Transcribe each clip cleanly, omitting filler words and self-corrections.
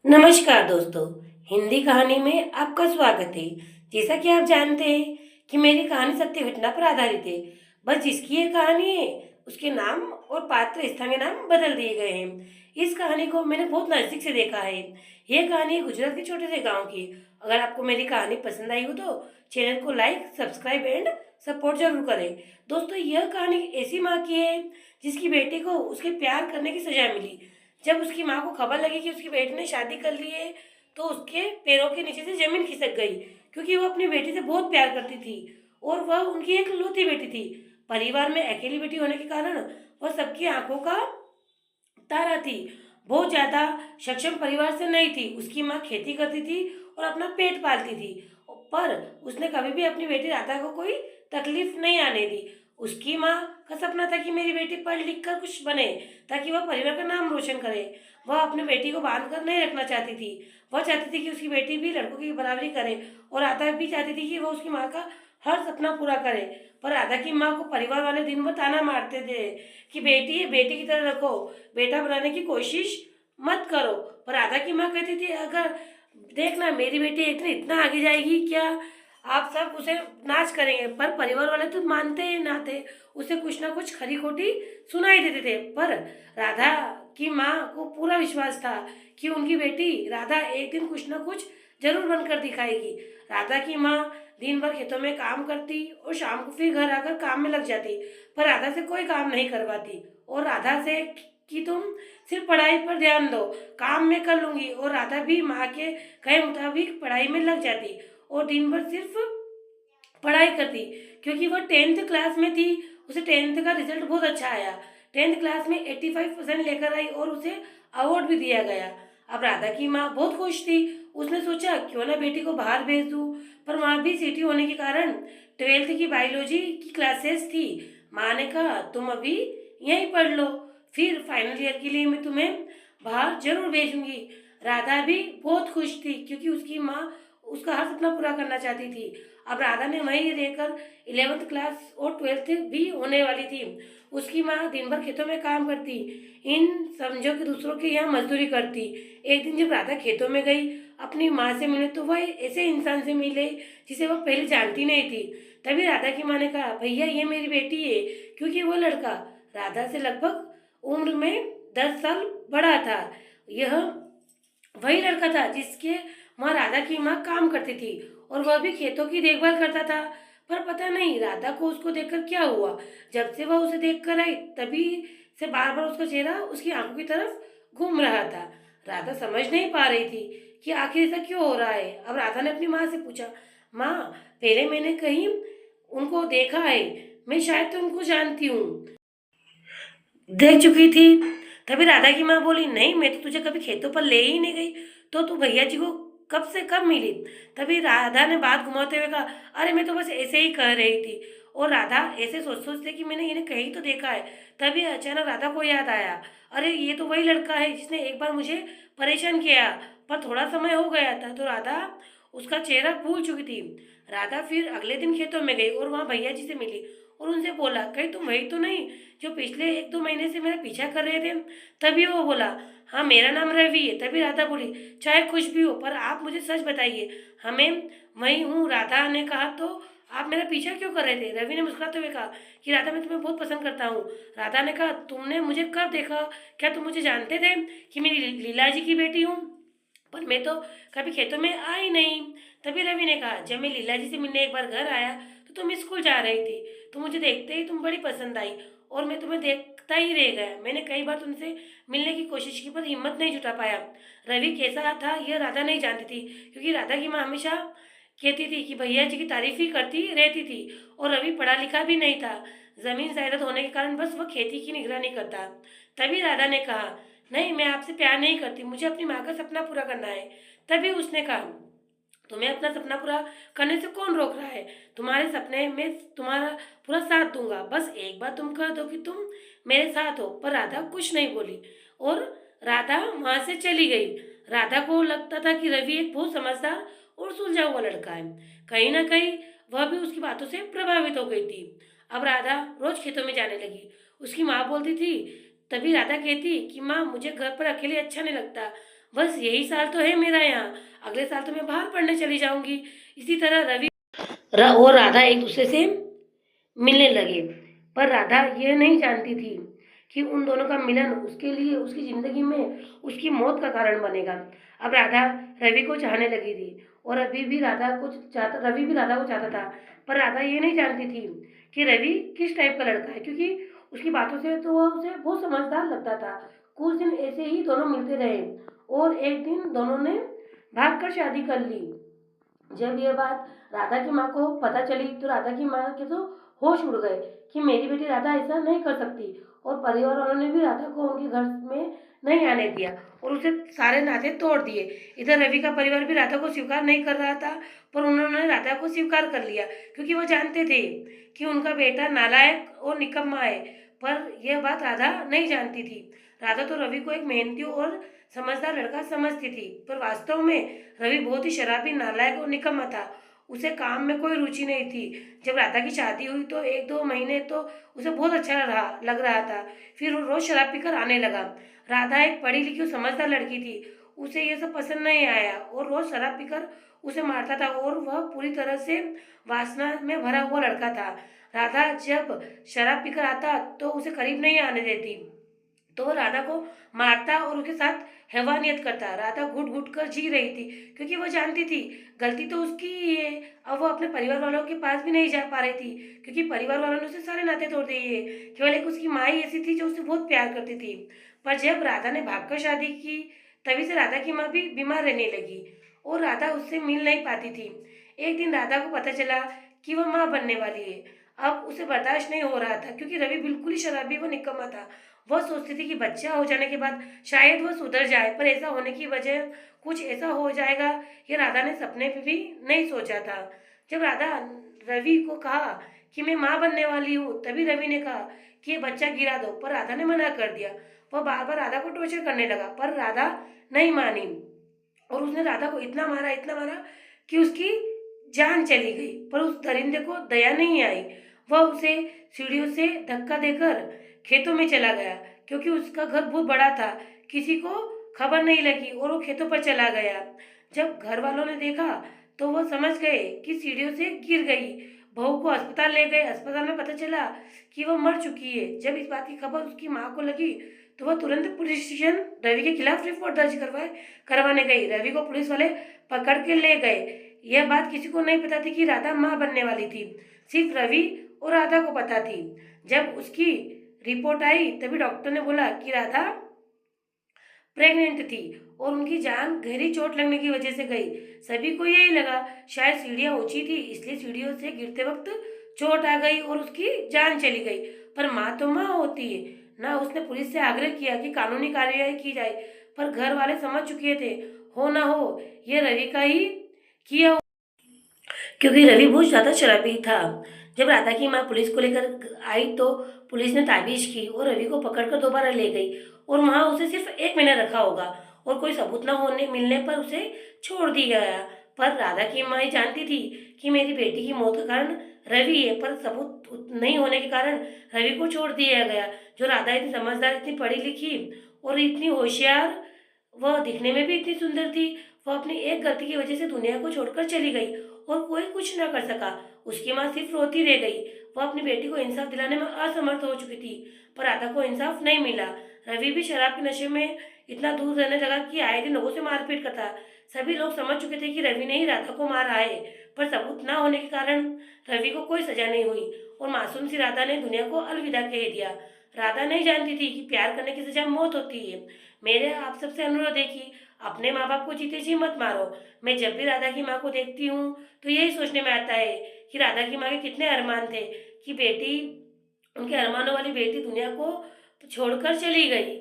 नमस्कार दोस्तों। हिंदी कहानी में आपका स्वागत है। जैसा कि आप जानते हैं कि मेरी कहानी सत्य घटना पर आधारित है। बस जिसकी ये कहानी है उसके नाम और पात्र स्थान के नाम बदल दिए गए हैं। इस कहानी को मैंने बहुत नजदीक से देखा है। यह कहानी है गुजरात के छोटे से गांव की। अगर आपको मेरी कहानी पसंद आई हो तो चैनल को लाइक सब्सक्राइब एंड सपोर्ट जरूर करें। दोस्तों, यह कहानी ऐसी माँ की है जिसकी बेटी को उसके प्यार करने की सजा मिली। जब उसकी माँ को खबर लगी कि उसकी बेटी ने शादी कर ली है तो उसके पैरों के नीचे से जमीन खिसक गई, क्योंकि वो अपनी बेटी से बहुत प्यार करती थी और वह उनकी एक लौती बेटी थी। परिवार में अकेली बेटी होने के कारण वह सबकी आंखों का तारा थी। बहुत ज्यादा सक्षम परिवार से नहीं थी। उसकी माँ खेती करती थी और अपना पेट पालती थी, पर उसने कभी भी अपनी बेटी राधा को कोई तकलीफ नहीं आने दी। उसकी माँ का सपना था कि मेरी बेटी पढ़ लिख कर कुछ बने ताकि वह परिवार का नाम रोशन करे। वह अपनी बेटी को बांध कर नहीं रखना चाहती थी। वह चाहती थी कि उसकी बेटी भी लड़कों की बराबरी करे और राधा भी चाहती थी कि वह उसकी माँ का हर सपना पूरा करे। पर राधा की माँ को परिवार वाले दिन भर ताना मारते थे कि बेटी है, बेटी की तरह रखो, बेटा बनाने की कोशिश मत करो। पर राधा की माँ कहती थी, अगर देखना मेरी बेटी इतना इतना आगे जाएगी क्या आप सब उसे नाच करेंगे। पर परिवार वाले तो मानते ही ना थे। उसे कुछ ना कुछ खरी खोटी सुनाई देते थे। पर राधा की माँ को पूरा विश्वास था कि उनकी बेटी राधा एक दिन कुछ ना कुछ जरूर बनकर दिखाएगी। राधा की माँ दिन भर खेतों में काम करती और शाम को फिर घर आकर काम में लग जाती, पर राधा से कोई काम नहीं करवाती और राधा से कि तुम सिर्फ पढ़ाई पर ध्यान दो, काम में कर लूंगी। और राधा भी माँ के कहे मुताबिक पढ़ाई में लग जाती और दिन भर सिर्फ पढ़ाई करती, क्योंकि वह 10th क्लास में थी। उसे 10th का रिजल्ट बहुत अच्छा आया। 10th क्लास में 85% लेकर आई और उसे अवार्ड भी दिया गया। अब राधा की माँ बहुत खुश थी। उसने सोचा क्यों ना बेटी को बाहर भेज दूँ, पर वहाँ भी सिटी होने के कारण 12th की बायोलॉजी की क्लासेस थी। माँ ने कहा तुम अभी यहीं पढ़ लो, फिर फाइनल ईयर के लिए मैं तुम्हें बाहर जरूर भेजूंगी। राधा भी बहुत खुश थी क्योंकि उसकी माँ उसका हर सपना पूरा करना चाहती थी। अब राधा ने वहीं रहकर 11th क्लास और 12th भी होने वाली थी। उसकी माँ दिन भर खेतों में काम करती, इन समझो कि दूसरों के यहाँ मजदूरी करती। एक दिन जब राधा खेतों में गई अपनी माँ से मिले तो वह ऐसे इंसान से मिले जिसे वह पहले जानती नहीं थी। तभी राधा की माँ ने कहा, भैया ये मेरी बेटी है। क्योंकि वो लड़का राधा से लगभग उम्र में 10 साल बड़ा था। यह वही लड़का था जिसके वहाँ राधा की माँ काम करती थी और वह भी खेतों की देखभाल करता था। पर पता नहीं राधा को उसको देखकर क्या हुआ, जब से वह उसे देखकर आई तभी से बार बार उसका चेहरा उसकी आंखों की तरफ घूम रहा था। राधा समझ नहीं पा रही थी कि आखिर ऐसा क्यों हो रहा है। अब राधा ने अपनी माँ से पूछा, माँ पहले मैंने कहीं उनको देखा है, मैं शायद तो उनको जानती हूँ, देख चुकी थी। तभी राधा की माँ बोली, नहीं मैं तो तुझे कभी खेतों पर ले ही नहीं गई, तो तू भैया जी को कब से कब मिली। तभी राधा ने बात घुमाते हुए कहा, अरे मैं तो बस ऐसे ही कह रही थी। और राधा ऐसे सोच सोचते कि मैंने इन्हें कहीं तो देखा है। तभी अचानक राधा को याद आया, अरे ये तो वही लड़का है जिसने एक बार मुझे परेशान किया, पर थोड़ा समय हो गया था तो राधा उसका चेहरा भूल चुकी थी। राधा फिर अगले दिन खेतों में गई और वहाँ भैया जी से मिली और उनसे बोला, कहीं तुम वही तो नहीं जो पिछले 1-2 महीने से मेरा पीछा कर रहे थे। तभी वो बोला, हाँ मेरा नाम रवि है। तभी राधा बोली, चाहे कुछ भी हो पर आप मुझे सच बताइए, हमें वही हूँ। राधा ने कहा, तो आप मेरा पीछा क्यों कर रहे थे। रवि ने मुस्कुराते हुए कहा कि राधा मैं तुम्हें बहुत पसंद करता हूँ। राधा ने कहा, तुमने मुझे कब देखा, क्या तुम मुझे जानते थे कि मेरी लीला जी की बेटी हूँ। पर मैं तो कभी खेतों में आई नहीं। तभी रवि ने कहा, जब मैं लीला जी से मिलने एक बार घर आया तो तुम स्कूल जा रही थी, तो मुझे देखते ही तुम बड़ी पसंद आई और मैं तुम्हें देखता ही रह गया। मैंने कई बार तुमसे मिलने की कोशिश की पर हिम्मत नहीं जुटा पाया। रवि कैसा था यह राधा नहीं जानती थी, क्योंकि राधा की माँ हमेशा कहती थी कि भैया जी की तारीफ ही करती रहती थी और रवि पढ़ा लिखा भी नहीं था। जमीन जायदाद होने के कारण बस वह खेती की निगरानी करता। तभी राधा ने कहा, नहीं मैं आपसे प्यार नहीं करती, मुझे अपनी माँ का सपना पूरा करना है। तभी उसने कहा, तुम्हें अपना सपना पूरा करने से कौन रोक रहा है। तुम्हारे सपने में तुम्हारा पूरा साथ दूंगा, बस एक बार तुम कह दो कि तुम मेरे साथ हो। पर राधा कुछ नहीं बोली और राधा वहां से चली गई। राधा को लगता था कि रवि एक बहुत समझदार और सुलझा हुआ लड़का है। कहीं ना कहीं वह भी उसकी बातों से प्रभावित हो गई थी। अब राधा रोज खेतों में जाने लगी। उसकी माँ बोलती थी, तभी राधा कहती कि माँ मुझे घर पर अकेले अच्छा नहीं लगता, बस यही साल तो है मेरा यहाँ, अगले साल तो मैं बाहर पढ़ने चली जाऊंगी। इसी तरह रवि और राधा एक दूसरे से मिलने लगे। पर राधा ये नहीं जानती थी कि उन दोनों का मिलन उसके लिए उसकी जिंदगी में उसकी मौत का कारण बनेगा। अब राधा रवि को चाहने लगी थी और रवि भी राधा को चाहता था। पर राधा ये नहीं जानती थी कि रवि किस टाइप का लड़का है, क्योंकि उसकी बातों से तो वह उसे बहुत समझदार लगता था। कुछ दिन ऐसे ही दोनों मिलते रहे और एक दिन दोनों ने भागकर शादी कर ली। जब ये बात राधा की माँ को पता चली तो राधा की माँ के तो होश उड़ गए कि मेरी बेटी राधा ऐसा नहीं कर सकती। और परिवार वालों ने भी राधा को उनके घर में नहीं आने दिया और उसे सारे नाते तोड़ दिए। इधर रवि का परिवार भी राधा को स्वीकार नहीं कर रहा था, पर उन्होंने राधा को स्वीकार कर लिया, क्योंकि वो जानते थे कि उनका बेटा नालायक और निकम्मा है। पर यह बात राधा नहीं जानती थी। राधा तो रवि को एक मेहनती और समझदार लड़का समझती थी, पर वास्तव में रवि बहुत ही शराबी, नालायक और निकम्मा था। उसे काम में कोई रुचि नहीं थी। जब राधा की शादी हुई तो 1-2 महीने तो उसे बहुत अच्छा लग रहा था। फिर वो रोज शराब पीकर आने लगा। राधा एक पढ़ी लिखी और समझदार लड़की थी। उसे ये सब पसंद नहीं आया और रोज शराब पीकर उसे मारता था और वह पूरी तरह से वासना में भरा हुआ लड़का था। राधा जब शराब पीकर आता तो उसे करीब नहीं आने देती, तो वो राधा को मारता और उसके साथ हैवानियत करता। राधा घुट घुट कर जी रही थी, क्योंकि वो जानती थी गलती तो उसकी ही है। अब वो अपने परिवार वालों के पास भी नहीं जा पा रही थी, क्योंकि परिवार वालों ने उसे सारे नाते तोड़ दिए। केवल एक उसकी माँ ही ऐसी थी जो उसे बहुत प्यार करती थी। पर जब राधा ने भागकर शादी की, तभी से राधा की माँ भी बीमार रहने लगी और राधा उससे मिल नहीं पाती थी। एक दिन राधा को पता चला कि वह माँ बनने वाली है। अब उसे बर्दाश्त नहीं हो रहा था, क्योंकि रवि बिल्कुल ही शराबी व निकम्मा था। वह सोचती थी कि बच्चा हो जाने के बाद शायद वह सुधर जाए, पर ऐसा होने की वजह कुछ ऐसा हो जाएगा ये राधा ने सपने में भी नहीं सोचा था। जब राधा रवि को कहा कि मैं माँ बनने वाली हूँ, तभी रवि ने कहा कि ये बच्चा गिरा दो, पर राधा ने मना कर दिया। वह बार बार राधा को टॉर्चर करने लगा, पर राधा नहीं मानी और उसने राधा को इतना मारा कि उसकी जान चली गई। पर उस दरिंदे को दया नहीं आई। वह उसे सीढ़ियों से धक्का देकर खेतों में चला गया, क्योंकि उसका घर बहुत बड़ा था। किसी को खबर नहीं लगी और वो खेतों पर चला गया। जब घर वालों ने देखा तो वह समझ गए कि सीढ़ियों से गिर गई। बहू को अस्पताल ले गए। अस्पताल में पता चला कि वह मर चुकी है। जब इस बात की खबर उसकी माँ को लगी तो वह तुरंत पुलिस स्टेशन रवि के खिलाफ रिपोर्ट दर्ज करवाने गई। रवि को पुलिस वाले पकड़ के ले गए। यह बात किसी को नहीं पता थी कि राधा माँ बनने वाली थी। सिर्फ रवि और राधा को पता थी। जब उसकी रिपोर्ट आई तभी डॉक्टर ने बोला कि राधा प्रेग्नेंट थी और उनकी जान गहरी चोट लगने की वजह से गई। सभी को यही लगा शायद सीढ़ियाँ ऊंची थी, इसलिए सीढ़ियों से गिरते वक्त चोट आ गई और उसकी जान चली गई। पर माँ तो माँ होती है ना। उसने पुलिस से आग्रह किया कि कानूनी कार्यवाही की जाए, पर घर वाले समझ चुके थे हो ना हो ये रवि का ही किया, क्योंकि रवि बहुत ज्यादा शराबी था। जब राधा की माँ पुलिस को लेकर आई तो पुलिस ने ताबीज की और रवि को पकड़कर दोबारा ले गई और वहां उसे सिर्फ 1 महीना रखा होगा और कोई सबूत न होने मिलने पर उसे छोड़ दिया गया। पर राधा की माँ ये जानती थी कि मेरी बेटी की मौत का कारण रवि है, पर सबूत नहीं होने के कारण रवि को छोड़ दिया गया। जो राधा इतनी समझदार, इतनी पढ़ी लिखी और इतनी होशियार, वह दिखने में भी इतनी सुंदर थी, वह अपनी एक गलती की वजह से दुनिया को छोड़कर चली गई और कोई कुछ न कर सका। उसकी माँ सिर्फ रोती रह गई। वह अपनी बेटी को इंसाफ दिलाने में असमर्थ हो चुकी थी, पर राधा को इंसाफ नहीं मिला। रवि भी शराब के नशे में इतना दूर रहने लगा कि आए दिन लोगों से मारपीट करता। सभी लोग समझ चुके थे कि रवि ने ही राधा को मारा है, पर सबूत न होने के कारण रवि को कोई सजा नहीं हुई और मासूम सी राधा ने दुनिया को अलविदा कह दिया। राधा नहीं जानती थी कि प्यार करने की सजा मौत होती है। मेरे आप सबसे अनुरोध है कि अपने माँ बाप को जीते जी मत मारो। मैं जब भी राधा की माँ को देखती हूँ तो यही सोचने में आता है कि राधा की माँ के कितने अरमान थे कि बेटी, उनके अरमानों वाली बेटी दुनिया को छोड़कर चली गई।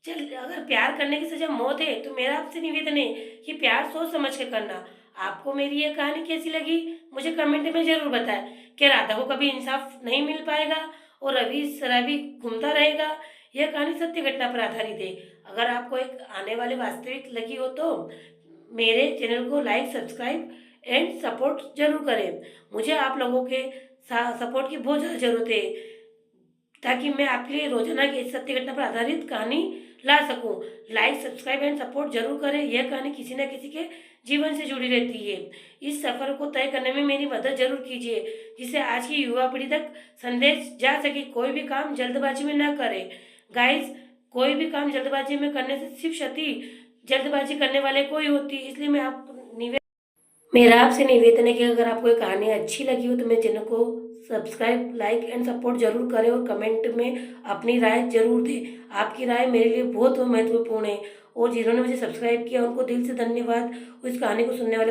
चल, अगर प्यार करने की सजा मौत है तो मेरा आपसे निवेदन है कि प्यार सोच समझ के करना। आपको मेरी यह कहानी कैसी लगी मुझे कमेंट में जरूर बताएं। क्या राधा को कभी इंसाफ नहीं मिल पाएगा और रवि शराबी घूमता रहेगा? यह कहानी सत्य घटना पर आधारित है। अगर आपको एक आने वाले वास्तविक लगी हो तो मेरे चैनल को लाइक, सब्सक्राइब एंड सपोर्ट जरूर करें। मुझे आप लोगों के सपोर्ट की बहुत ज़्यादा ज़रूरत है, ताकि मैं आपके लिए रोजाना की इस सत्य घटना पर आधारित कहानी ला सकूं। लाइक, सब्सक्राइब एंड सपोर्ट जरूर करें। यह कहानी किसी न किसी के जीवन से जुड़ी रहती है। इस सफर को तय करने में मेरी मदद जरूर कीजिए, जिससे आज की युवा पीढ़ी तक संदेश जा सके। कोई भी काम जल्दबाजी में ना करें गाइस। कोई भी काम जल्दबाजी में करने से सिर्फ क्षति जल्दबाजी करने वाले को ही होती है। इसलिए मैं आपको मेरा आपसे निवेदन है कि अगर आपको ये कहानी अच्छी लगी हो तो मेरे चैनल को सब्सक्राइब, लाइक एंड सपोर्ट जरूर करें और कमेंट में अपनी राय जरूर दें। आपकी राय मेरे लिए बहुत महत्वपूर्ण है और जिन्होंने मुझे सब्सक्राइब किया उनको दिल से धन्यवाद और इस कहानी को सुनने वाले